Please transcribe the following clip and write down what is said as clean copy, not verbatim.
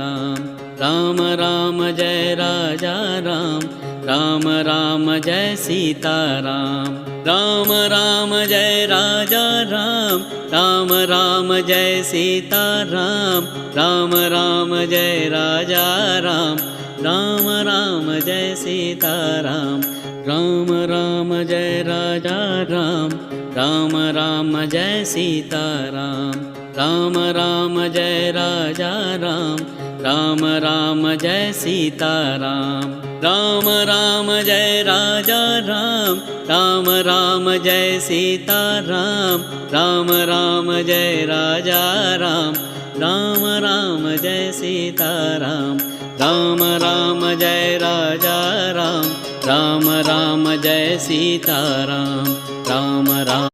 Ram Ram Ram Jai Raja Ram, Ram Ram Jai Sita Ram. Ram Ram Jai Raja Ram, Ram Ram Jai Sita Ram. Ram Ram Jai Raja Ram, Ram Ram Jai Sita Ram. Ram Ram Jai Raja Ram, Ram Ram Jai Sita Ram. Ram Ram Jai Raja Ram, Ram Ram Jai Sita Ram. Ram Ram Jai Raja Ram, Ram Ram Jai Sita Ram. Ram Ram Jai Raja Ram, Ram Ram Jai Sita Ram. Ram Ram Jai Raja Ram, Ram Ram Jai Sita Ram. Ram Ram